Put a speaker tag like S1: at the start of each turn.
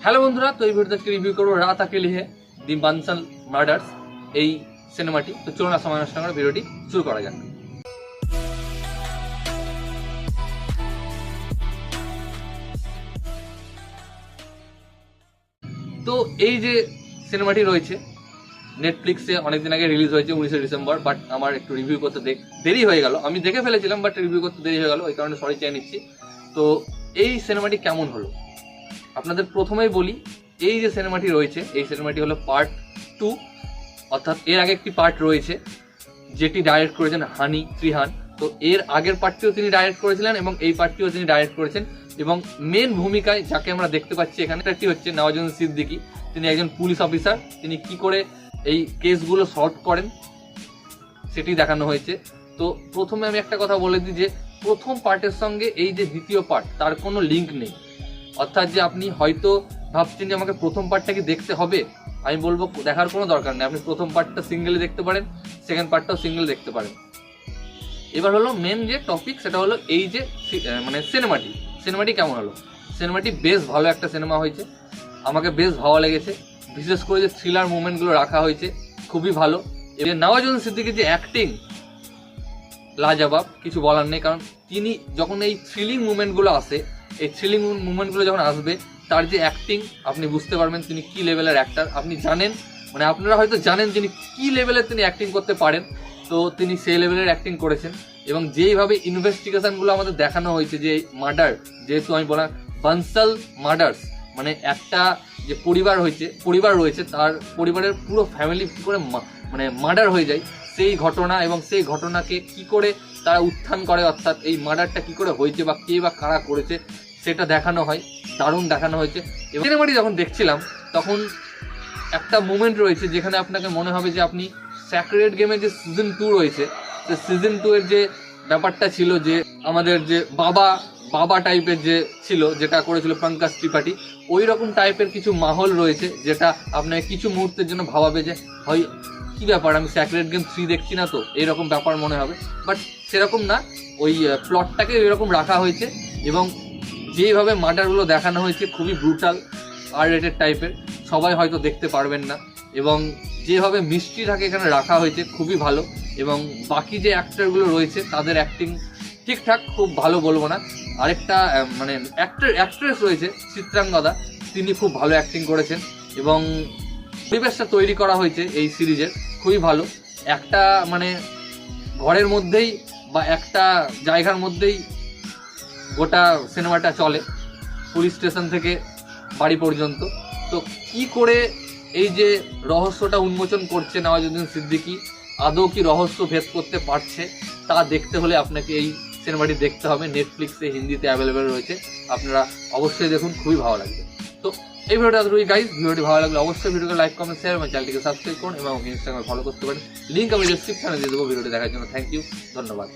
S1: Hello বন্ধুরা, তো এই ভিডিওতে রিভিউ করবো রাত আকেলি হে দি বানসাল মার্ডার্স এই সিনেমাটি। তো চলুন আর সময় নষ্ট করে ভিডিওটি শুরু করা যাক। তো এই যে সিনেমাটি রয়েছে নেটফ্লিক্সে অনেকদিন আগে রিলিজ হয়েছে 19শে ডিসেম্বর, বাট আমার একটু রিভিউ করতে দেরি হয়ে গেল। আমি দেখে ফেলেছিলাম বাট রিভিউ করতে দেরি হয়ে গেল, ওই কারণে সরি চেয়ে নিচ্ছি। তো এই সিনেমাটি কেমন হলো আপনাদের প্রথমেই বলি। এই যে সিনেমাটি রয়েছে এই সিনেমাটি হলো পার্ট 2, অর্থাৎ এর আগে একটি পার্ট রয়েছে যেটি ডাইরেক্ট করেছেন হানি ত্রিহান। তো এর আগের পার্টটিও তিনি ডাইরেক্ট করেছিলেন এবং এই পার্টটিও তিনি ডাইরেক্ট করেছেন। এবং মেন ভূমিকায় যাকে আমরা দেখতে পাচ্ছি এখানে একটি হচ্ছে নওয়াজুদ্দিন সিদ্দিকী। তিনি একজন পুলিশ অফিসার, তিনি কি করে এই কেসগুলো সলভ করেন সেটি দেখানো হয়েছে। তো প্রথমে আমি একটা কথা বলে দিই যে প্রথম পার্টের সঙ্গে এই যে দ্বিতীয় পার্ট তার কোনো লিঙ্ক নেই। অর্থাৎ যে আপনি হয়তো ভাবছেন যে আমাকে প্রথম পার্টটা কি দেখতে হবে, আমি বলবো দেখার কোনো দরকার নেই। আপনি প্রথম পার্টটা সিঙ্গেলে দেখতে পারেন, সেকেন্ড পার্টটাও সিঙ্গেল দেখতে পারেন। এবার হলো মেন যে টপিক, সেটা হলো এই যে মানে সিনেমাটি কেমন হলো। সিনেমাটি বেশ ভালো একটা সিনেমা হয়েছে, আমাকে বেশ ভালো লেগেছে। বিশেষ করে যে থ্রিলার মুভমেন্টগুলো রাখা হয়েছে খুবই ভালো। এবং নওয়াজুদ্দিন সিদ্দিকীর যে অ্যাক্টিং লাজবাব, কিছু বলার নেই। কারণ তিনি যখন এই থ্রিলিং মুভমেন্টগুলো আসে, এই থ্রিলিং মুভমেন্টগুলো যখন আসবে তার যে অ্যাক্টিং আপনি বুঝতে পারবেন তিনি কি লেভেলের অ্যাক্টার। আপনি জানেন, মানে আপনারা হয়তো জানেন তিনি কি লেভেলের তিনি অ্যাক্টিং করতে পারেন। তো তিনি সেই লেভেলের অ্যাক্টিং করেছেন। এবং যেইভাবে ইনভেস্টিগেশনগুলো আমাদের দেখানো হয়েছে, যে মার্ডার, যেহেতু আমি বললাম বানসাল মার্ডার্স, মানে একটা যে পরিবার রয়েছে তার পরিবারের পুরো ফ্যামিলি কী করে মানে মার্ডার হয়ে যায় সেই ঘটনা, এবং সেই ঘটনাকে কি করে তারা উত্থান করে, অর্থাৎ এই মার্ডারটা কি করে হয়েছে বা কে বা কারা করেছে সেটা দেখানো হয়। দারুণ দেখানো হয়েছে। এবং সিনেমাটি যখন দেখছিলাম তখন একটা মুভমেন্ট রয়েছে যেখানে আপনাকে মনে হবে যে আপনি স্যাক্রেড গেমের যে সিজন 2 রয়েছে, সে সিজন 2 এর যে ব্যাপারটা ছিল, যে আমাদের যে বাবা টাইপের যে ছিল, যেটা করেছিল পঙ্কজ ত্রিপাঠী, ওই রকম টাইপের কিছু মাহল রয়েছে যেটা আপনাকে কিছু মুহূর্তের জন্য ভাবাবে যে হয় কি ব্যাপার, আমি স্যাক্রেড গেম 3 দেখছি না তো, এইরকম ব্যাপার মনে হবে। বাট সেরকম না, ওই প্লটটাকে এরকম রাখা হয়েছে। এবং যেইভাবে মার্ডারগুলো দেখানো হয়েছে খুবই ব্রুটাল, আর রেটেড টাইপের, সবাই হয়তো দেখতে পারবেন না। এবং যেভাবে মিস্ট্রিটাকে এখানে রাখা হয়েছে খুবই ভালো। এবং বাকি যে অ্যাক্টরগুলো রয়েছে তাদের অ্যাক্টিং ঠিকঠাক, খুব ভালো বলবো না। আরেকটা মানে অ্যাক্ট্রেস রয়েছে চিত্রাঙ্গদা, তিনি খুব ভালো অ্যাক্টিং করেছেন। এবং পরিবেশটা তৈরি করা হয়েছে এই সিরিজের খুবই ভালো। একটা মানে ঘরের মধ্যেই বা একটা জায়গার মধ্যেই গোটা সিনেমাটা চলে, পুলিশ স্টেশন থেকে বাড়ি পর্যন্ত। তো কি করে এই যে রহস্যটা উন্মোচন করছে নওয়াজুদ্দিন সিদ্দিকী, আদৌ কি রহস্য ভেদ করতে পারছে, তা দেখতে হলে আপনাকে এই সিনেমাটি দেখতে হবে। নেটফ্লিক্সে হিন্দিতে অ্যাভেলেবেল রয়েছে, আপনারা অবশ্যই দেখুন, খুবই ভালো লাগবে। তো এই ভিডিওটা এতটুকুই গাইজ। ভিডিওটি ভালো লাগলে অবশ্যই ভিডিওকে লাইক, কমেন্ট, শেয়ার এবং চ্যানেলটিকে সাবস্ক্রাইব করুন এবং ইনস্টাগ্রামে ফলো করতে পারেন। লিঙ্ক আমি ডেসক্রিপশনে দিয়ে দেবো। ভিডিওটি দেখার জন্য থ্যাংক ইউ, ধন্যবাদ।